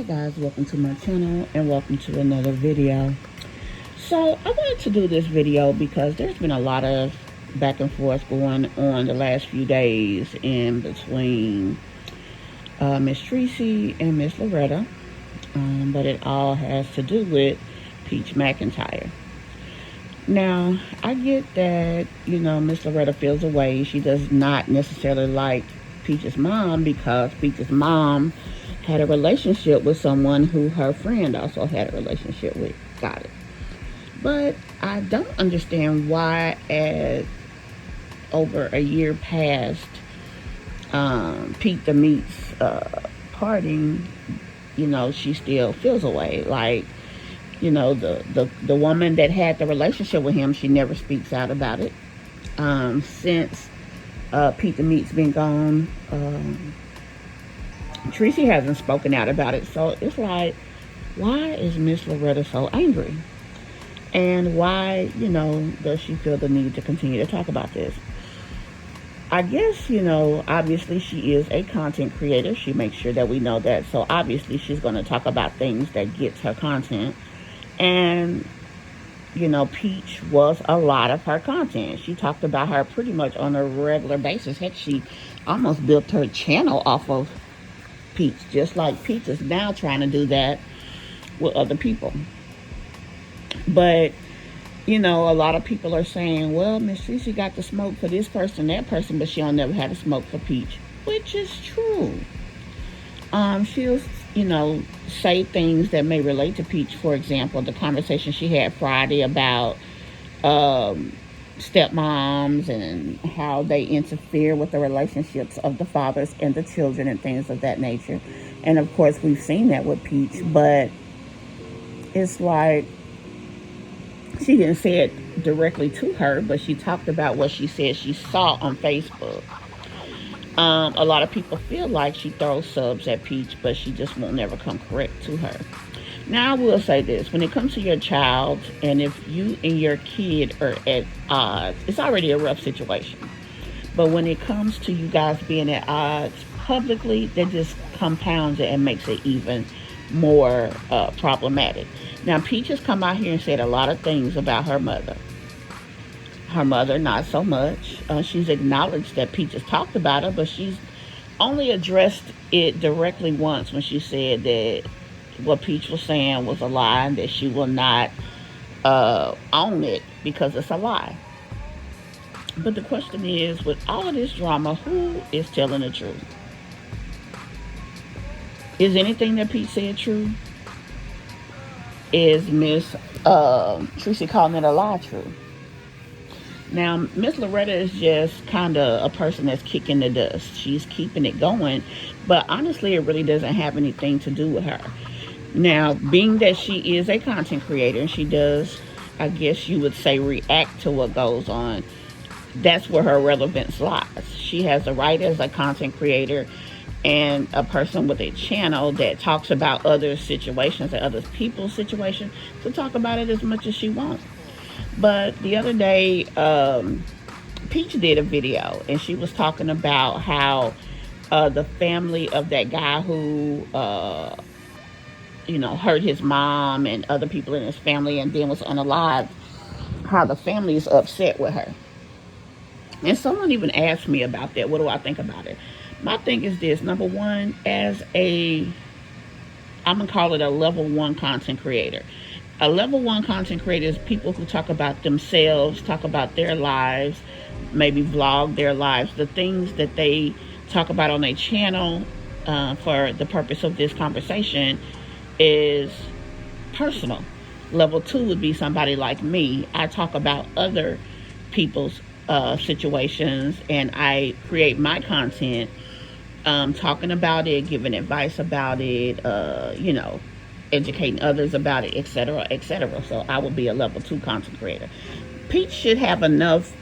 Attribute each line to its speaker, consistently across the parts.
Speaker 1: Hi guys, welcome to my channel and welcome to another video. So I wanted to do this video because there's been a lot of back and forth going on the last few days in between Ms Treasie and Ms Loretta, but it all has to do with Peach McIntyre. Now, I get that, Ms Loretta feels away. She does not necessarily like Peach's mom because Peach's mom had a relationship with someone who her friend also had a relationship with. Got it. But I don't understand why at over a year past Pete the Meat's parting, she still feels away. Like, the woman that had the relationship with him, she never speaks out about it. Since Pete the Meat's been gone, Treasie hasn't spoken out about it. So it's like, why is Ms Loretta so angry? And why, does she feel the need to continue to talk about this? I guess, obviously she is a content creator. She makes sure that we know that. So obviously she's going to talk about things that gets her content. And, Peach was a lot of her content. She talked about her pretty much on a regular basis. Heck, she almost built her channel off of Peach, just like Peach is now trying to do that with other people. But, a lot of people are saying, well, Ms Treasie got the smoke for this person, that person, but she'll never have the smoke for Peach, which is true. She'll, say things that may relate to Peach. For example, the conversation she had Friday about stepmoms and how they interfere with the relationships of the fathers and the children and things of that nature. And of course, we've seen that with Peach, but it's like she didn't say it directly to her, but she talked about what she said she saw on Facebook. A lot of people feel like she throws subs at Peach, but she just won't never come correct to her. Now, I will say this. When it comes to your child, and if you and your kid are at odds, it's already a rough situation. But when it comes to you guys being at odds publicly, that just compounds it and makes it even more problematic. Now, Peach has come out here and said a lot of things about her mother. Her mother, not so much. She's acknowledged that Peach has talked about her, but she's only addressed it directly once when she said that what Peach was saying was a lie and that she will not own it because it's a lie. But the question is, with all of this drama, who is telling the truth? Is anything that Peach said true? Is Ms Treasie calling it a lie true? Now, Ms Loretta is just kind of a person that's kicking the dust. She's keeping it going, but honestly, it really doesn't have anything to do with her. Now, being that she is a content creator, and she does, I guess you would say, react to what goes on, that's where her relevance lies. She has a right as a content creator and a person with a channel that talks about other situations and other people's situations to talk about it as much as she wants. But the other day, Peach did a video, and she was talking about how the family of that guy who hurt his mom and other people in his family and then was unalived, how the family is upset with her. And someone even asked me about that. What do I think about it? My thing is this. Number one, I'm going to call it a level one content creator. A level one content creator is people who talk about themselves, talk about their lives, maybe vlog their lives, the things that they talk about on their channel for the purpose of this conversation is personal. Level two would be somebody like me. I talk about other people's situations, and I create my content talking about it, giving advice about it, educating others about it, etc., etc. So I would be a level two content creator. Peach should have enough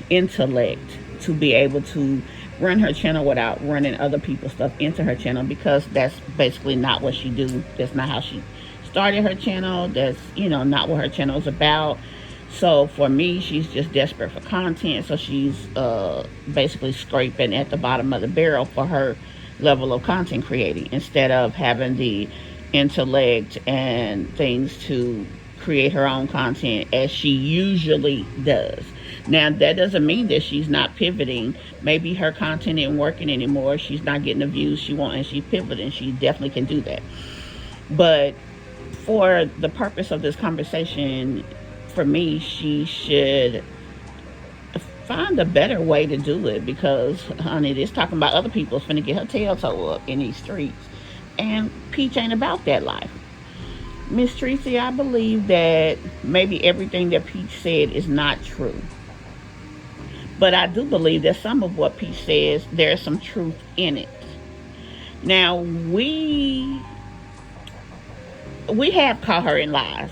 Speaker 1: intellect to be able to run her channel without running other people's stuff into her channel, because that's basically not what she do. That's not how she started her channel. That's, not what her channel is about. So for me, she's just desperate for content. So she's basically scraping at the bottom of the barrel for her level of content creating instead of having the intellect and things to create her own content as she usually does. Now, that doesn't mean that she's not pivoting. Maybe her content isn't working anymore. She's not getting the views she wants and she's pivoting. She definitely can do that. But for the purpose of this conversation, for me, she should find a better way to do it because, honey, this talking about other people's finna get her tail toe up in these streets. And Peach ain't about that life. Ms Treasie, I believe that maybe everything that Peach said is not true. But I do believe that some of what Peach says, there's some truth in it. Now, we have caught her in lies.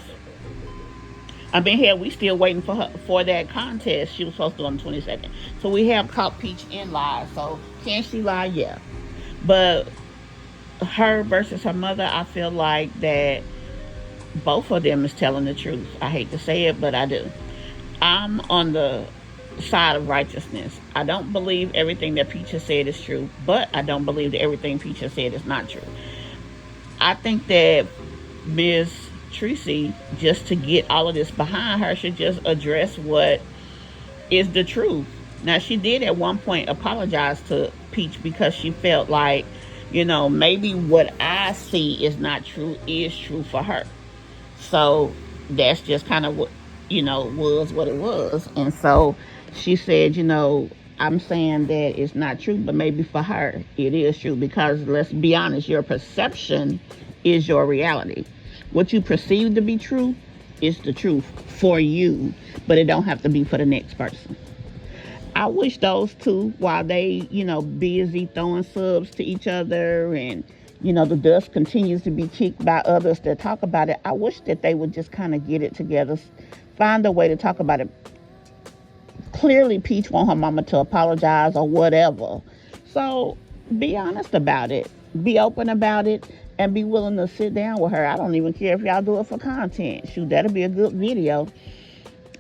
Speaker 1: I mean, hell, we still waiting for her for that contest she was supposed to do on the 22nd. So we have caught Peach in lies. So can she lie? Yeah. But her versus her mother, I feel like that both of them is telling the truth. I hate to say it, but I do. I'm on the side of righteousness. I don't believe everything that Peach has said is true, but I don't believe that everything Peach has said is not true. I think that Ms Treasie, just to get all of this behind her, should just address what is the truth. Now, she did at one point apologize to Peach because she felt like, maybe what I see is not true is true for her. So that's just kind of what, was what it was. And so she said, I'm saying that it's not true, but maybe for her it is true because let's be honest, your perception is your reality. What you perceive to be true is the truth for you, but it don't have to be for the next person. I wish those two, while they, busy throwing subs to each other and, the dust continues to be kicked by others that talk about it, I wish that they would just kind of get it together, find a way to talk about it. Clearly, Peach want her mama to apologize or whatever. So be honest about it. Be open about it. And be willing to sit down with her. I don't even care if y'all do it for content. Shoot, that'll be a good video.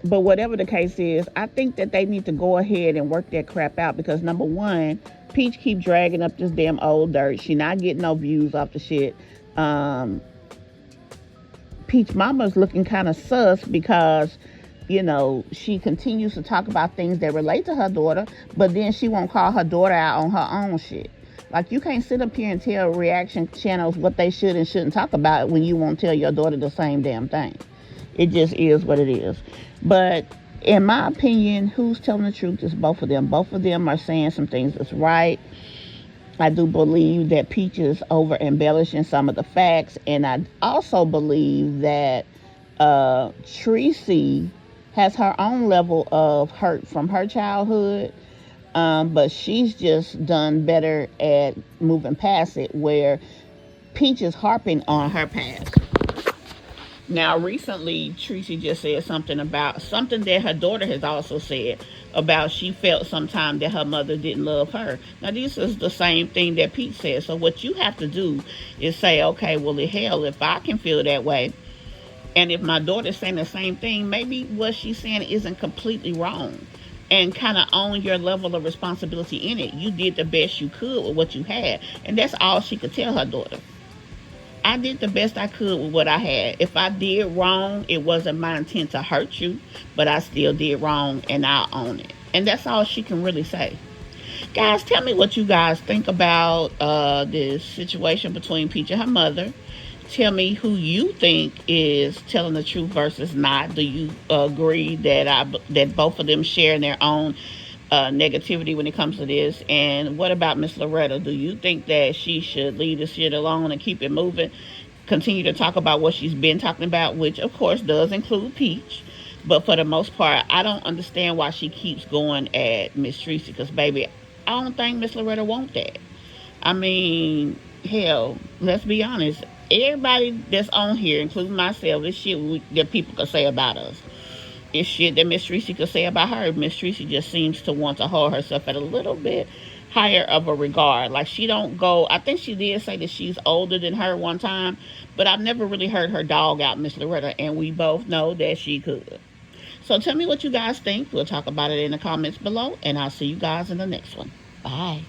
Speaker 1: But whatever the case is, I think that they need to go ahead and work that crap out because, number one, Peach keep dragging up this damn old dirt. She not getting no views off the shit. Peach mama's looking kind of sus because, she continues to talk about things that relate to her daughter, but then she won't call her daughter out on her own shit. Like, you can't sit up here and tell reaction channels what they should and shouldn't talk about when you won't tell your daughter the same damn thing. It just is what it is. But in my opinion, who's telling the truth is both of them. Both of them are saying some things that's right. I do believe that Peach is over embellishing some of the facts. And I also believe that Treasie has her own level of hurt from her childhood. But she's just done better at moving past it, where Peach is harping on her past. Now, recently, Treasie just said something about something that her daughter has also said about she felt sometime that her mother didn't love her. Now, this is the same thing that Peach said. So what you have to do is say, okay, well, hell, if I can feel that way, and if my daughter's saying the same thing, maybe what she's saying isn't completely wrong. And kind of own your level of responsibility in it. You did the best you could with what you had. And that's all she could tell her daughter. I did the best I could with what I had. If I did wrong, it wasn't my intent to hurt you, but I still did wrong and I'll own it. And that's all she can really say. Guys, tell me what you guys think about this situation between Peach and her mother. Tell me who you think is telling the truth versus not. Do you agree that both of them share their own negativity when it comes to this? And what about Ms Loretta? Do you think that she should leave this shit alone and keep it moving? Continue to talk about what she's been talking about, which of course does include Peach. But for the most part, I don't understand why she keeps going at Ms Treasie. Because, baby, I don't think Ms Loretta wants that. I mean, hell, let's be honest. Everybody that's on here, including myself, it's shit that people could say about us. It's shit that Ms Treasie could say about her. Ms Treasie just seems to want to hold herself at a little bit higher of a regard. Like, she don't go... I think she did say that she's older than her one time, but I've never really heard her dog out Ms Loretta, and we both know that she could. So tell me what you guys think. We'll talk about it in the comments below, and I'll see you guys in the next one. Bye.